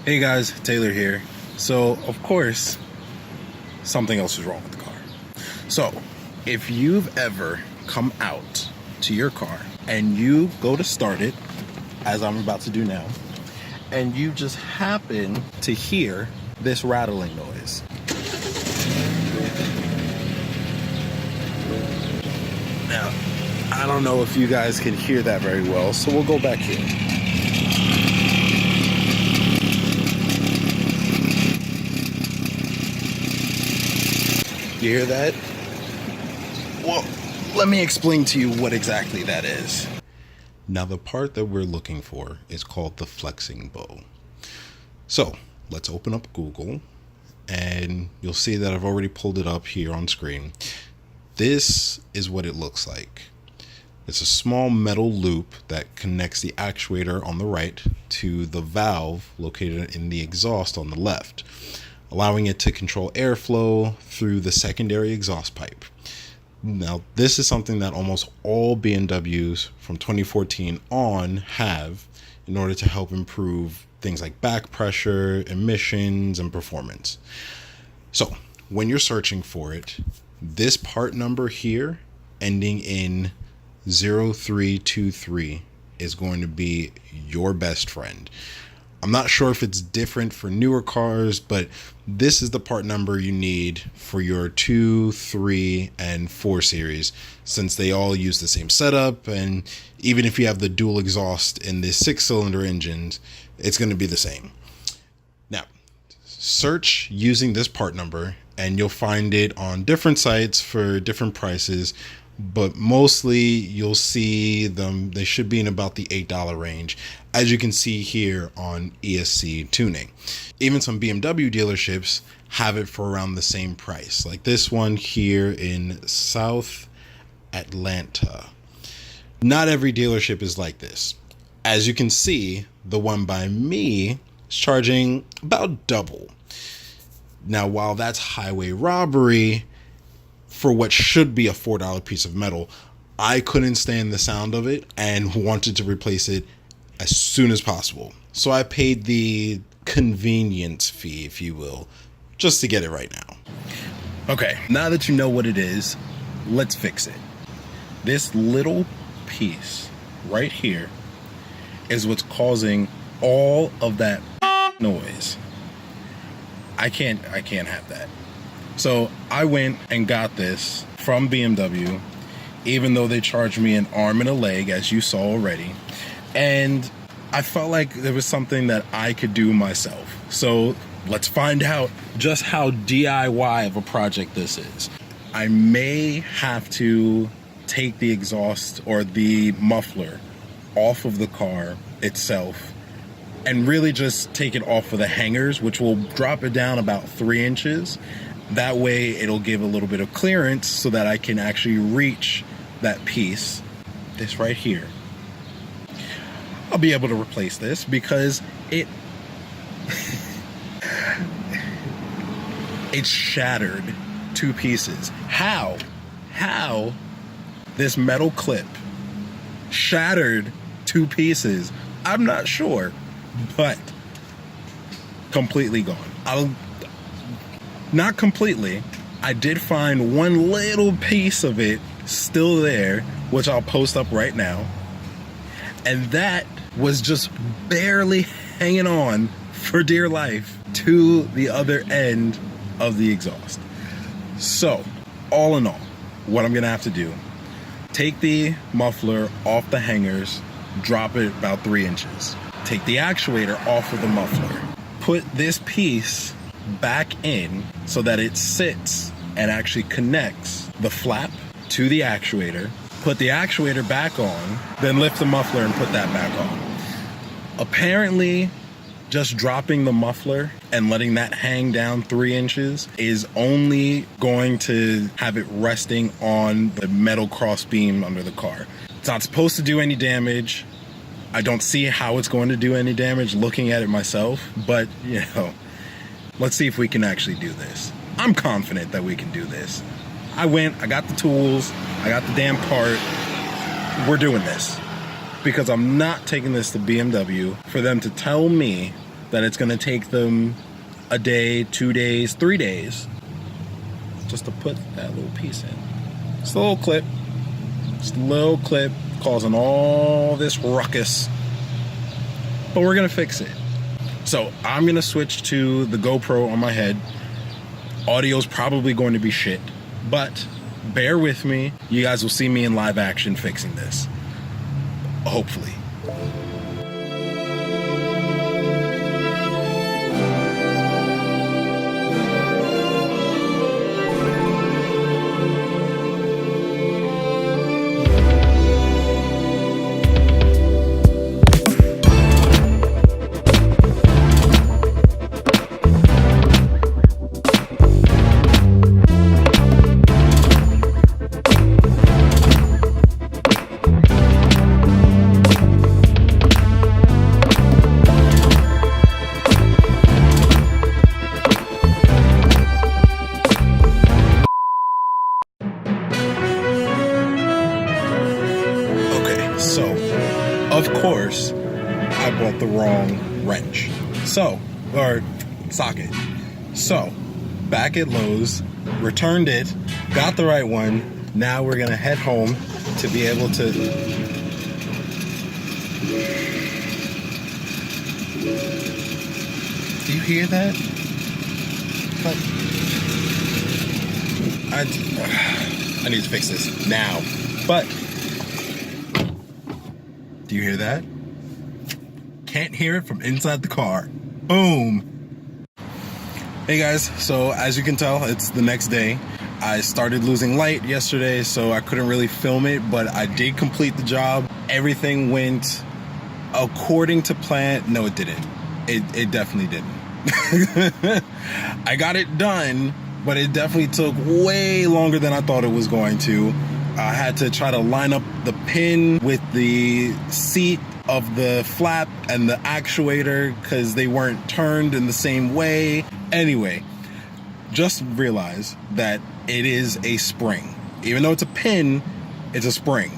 Hey guys, Taylor here. So, of course, something else is wrong with the car. So, if you've ever come out to your car and you go to start it, as I'm about to do now, and you just happen to hear this rattling noise. Now, I don't know if you guys can hear that very well, so we'll go back here. You hear that? Well, let me explain to you what exactly that is. Now the part that we're looking for is called the flexing bow. So let's open up Google and you'll see that I've already pulled it up here on screen. This is what it looks like. It's a small metal loop that connects the actuator on the right to the valve located in the exhaust on the left, allowing it to control airflow through the secondary exhaust pipe. Now, this is something that almost all BMWs from 2014 on have in order to help improve things like back pressure, emissions, and performance. So, when you're searching for it, this part number here, ending in 0323, is going to be your best friend. I'm not sure if it's different for newer cars, but this is the part number you need for your 2, 3, and 4 series, since they all use the same setup. And even if you have the dual exhaust in the 6-cylinder engines, it's going to be the same. Now, search using this part number and you'll find it on different sites for different prices, but mostly you'll see them, they should be in about the $8 range, as you can see here on ESC Tuning. Even some BMW dealerships have it for around the same price, like this one here in South Atlanta. Not every dealership is like this. As you can see, the one by me is charging about double. Now, while that's highway robbery, for what should be a $4 piece of metal, I couldn't stand the sound of it and wanted to replace it as soon as possible. So I paid the convenience fee, if you will, just to get it right now. Okay, now that you know what it is, let's fix it. This little piece right here is what's causing all of that noise. I can't have that. So I went and got this from BMW, even though they charged me an arm and a leg, as you saw already. And I felt like there was something that I could do myself. So let's find out just how DIY of a project this is. I may have to take the exhaust or the muffler off of the car itself and really just take it off of the hangers, which will drop it down about 3 inches. That way it'll give a little bit of clearance so that I can actually reach that piece, this right here. I'll be able to replace this because it's shattered 2 pieces. How this metal clip shattered 2 pieces, I'm not sure, but completely gone. Not completely. I did find one little piece of it still there, which I'll post up right now. And that was just barely hanging on for dear life to the other end of the exhaust. So, all in all, what I'm gonna have to do, take the muffler off the hangers, drop it about 3 inches. Take the actuator off of the muffler. Put this piece back in so that it sits and actually connects the flap to the actuator. Put the actuator back on, then lift the muffler and put that back on. Apparently, just dropping the muffler and letting that hang down 3 inches is only going to have it resting on the metal cross beam under the car. It's not supposed to do any damage. I don't see how it's going to do any damage looking at it myself, but you know, let's see if we can actually do this. I'm confident that we can do this. I got the tools, I got the damn part. We're doing this. Because I'm not taking this to BMW for them to tell me that it's gonna take them a day, 2 days, 3 days just to put that little piece in. Just a little clip. Just a little clip causing all this ruckus. But we're gonna fix it. So I'm gonna switch to the GoPro on my head. Audio's probably going to be shit, but bear with me. You guys will see me in live action fixing this. Hopefully. So, of course, I bought the wrong wrench. Or socket. So, back at Lowe's, returned it, got the right one. Now we're gonna head home to be able to... Do you hear that? But I need to fix this now. But do you hear that? Can't hear it from inside the car. Boom. Hey guys, so as you can tell, it's the next day. I started losing light yesterday, so I couldn't really film it, but I did complete the job. Everything went according to plan. No, it didn't. It definitely didn't. I got it done, but it definitely took way longer than I thought it was going to. I had to try to line up the pin with the seat of the flap and the actuator because they weren't turned in the same way. Anyway, just realize that it is a spring. Even though it's a pin, it's a spring.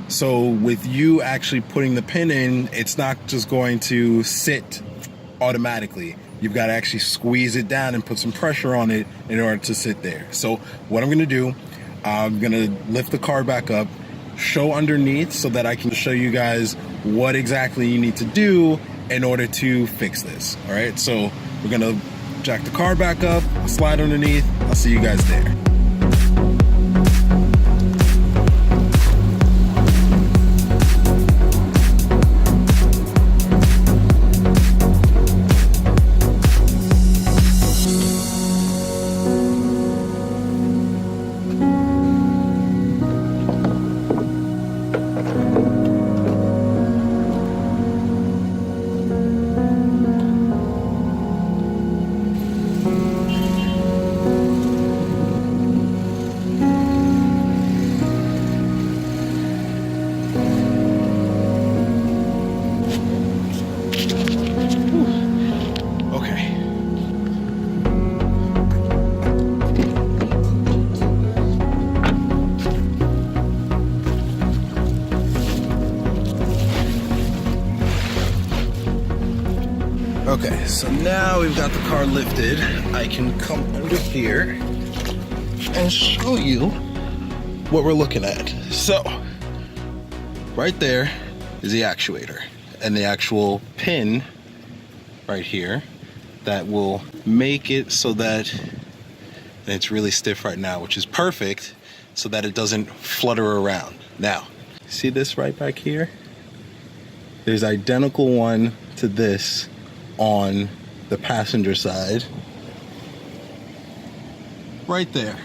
So with you actually putting the pin in, it's not just going to sit automatically. You've got to actually squeeze it down and put some pressure on it in order to sit there. So what I'm going to do, I'm gonna lift the car back up, show underneath so that I can show you guys what exactly you need to do in order to fix this. All right, so we're gonna jack the car back up, slide underneath. I'll see you guys there. Okay, so now we've got the car lifted. I can come under here and show you what we're looking at. So, right there is the actuator and the actual pin right here that will make it so that, and it's really stiff right now, which is perfect so that it doesn't flutter around. Now, see this right back here? There's identical one to this on the passenger side right there.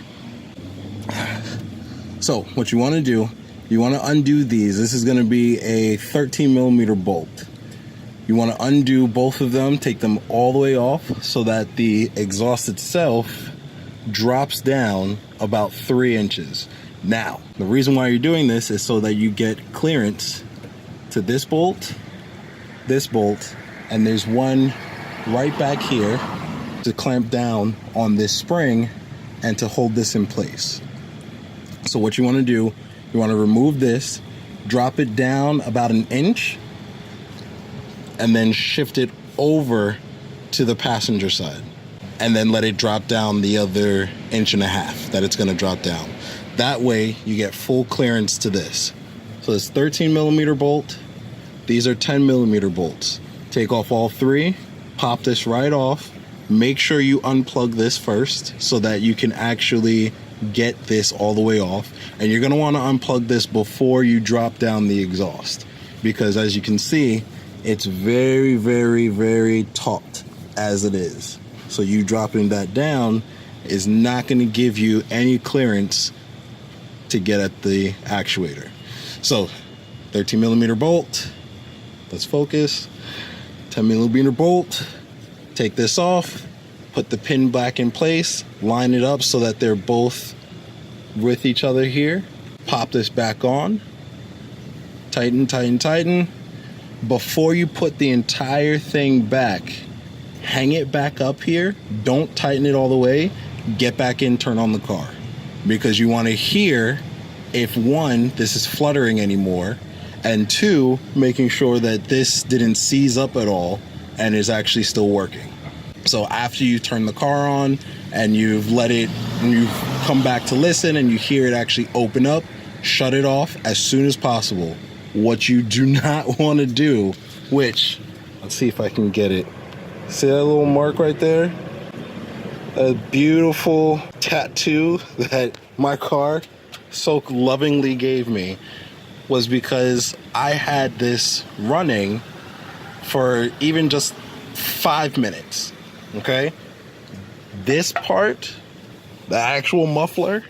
So what you want to do, you want to undo these. This is going to be a 13mm bolt. You want to undo both of them, take them all the way off so that the exhaust itself drops down about 3 inches. Now, the reason why you're doing this is so that you get clearance to this bolt, and there's one right back here to clamp down on this spring and to hold this in place. So what you want to do, you want to remove this, drop it down about 1 inch, and then shift it over to the passenger side, and then let it drop down the other 1.5 inches that it's going to drop down. That way you get full clearance to this. So this 13mm bolt, these are 10mm bolts. Take off all 3, pop this right off. Make sure you unplug this first so that you can actually get this all the way off. And you're going to want to unplug this before you drop down the exhaust, because as you can see, it's very, very, very taut as it is. So you dropping that down is not going to give you any clearance to get at the actuator. So 13mm bolt, let's focus. 10mm bolt, take this off, put the pin back in place, line it up so that they're both with each other here. Pop this back on, tighten, tighten, tighten. Before you put the entire thing back, hang it back up here. Don't tighten it all the way. Get back in, turn on the car, because you want to hear if 1, this is fluttering anymore, and 2, making sure that this didn't seize up at all and is actually still working. So after you turn the car on and you've let it, and you've come back to listen and you hear it actually open up, shut it off as soon as possible. What you do not want to do, which, let's see if I can get it. See that little mark right there? A beautiful tattoo that my car so lovingly gave me was because I had this running for even just 5 minutes, okay? This part, the actual muffler,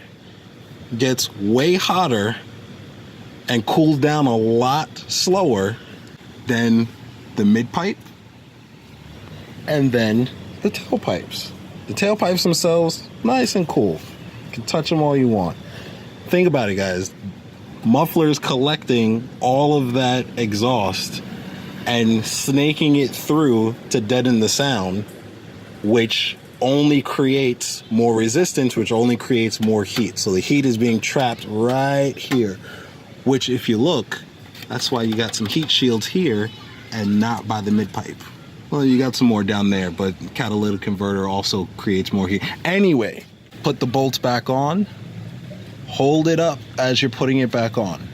gets way hotter and cools down a lot slower than the mid-pipe and then the tailpipes. The tailpipes themselves, nice and cool. You can touch them all you want. Think about it, guys. Mufflers collecting all of that exhaust and snaking it through to deaden the sound, which only creates more resistance, which only creates more heat. So the heat is being trapped right here, which if you look, that's why you got some heat shields here and not by the mid-pipe. Well, you got some more down there, but catalytic converter also creates more heat. Anyway, put the bolts back on. Hold it up as you're putting it back on.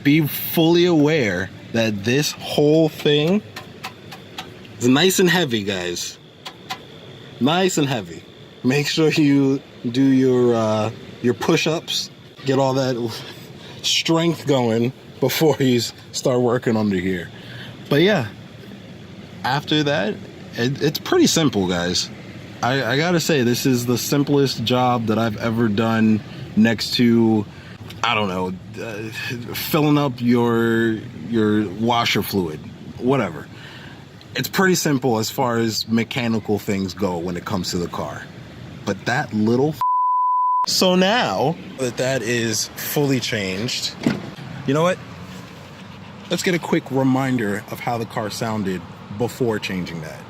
Be fully aware that this whole thing is nice and heavy, guys. Nice and heavy. Make sure you do your push-ups, get all that strength going before you start working under here. But yeah, after that, it's pretty simple, guys. I gotta say, this is the simplest job that I've ever done, next to, I don't know, filling up your washer fluid, whatever. It's pretty simple as far as mechanical things go when it comes to the car. But that little so now that is fully changed, you know what? Let's get a quick reminder of how the car sounded before changing that.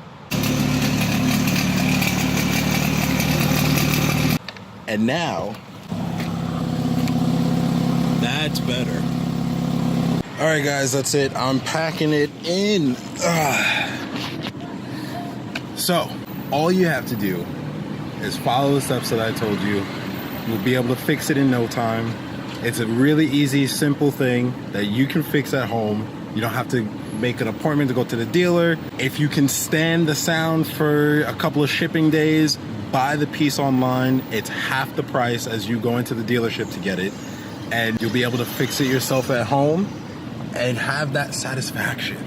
And now, that's better. All right, guys, that's it. I'm packing it in. So, all you have to do is follow the steps that I told you. You'll be able to fix it in no time. It's a really easy, simple thing that you can fix at home. You don't have to make an appointment to go to the dealer. If you can stand the sound for a couple of shipping days, buy the piece online. It's half the price as you go into the dealership to get it. And you'll be able to fix it yourself at home and have that satisfaction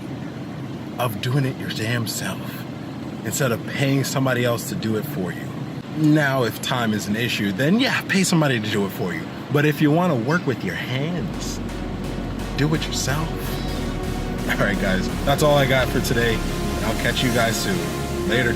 of doing it your damn self instead of paying somebody else to do it for you. Now, if time is an issue, then yeah, pay somebody to do it for you. But if you want to work with your hands, do it yourself. All right, guys, that's all I got for today. I'll catch you guys soon. Later.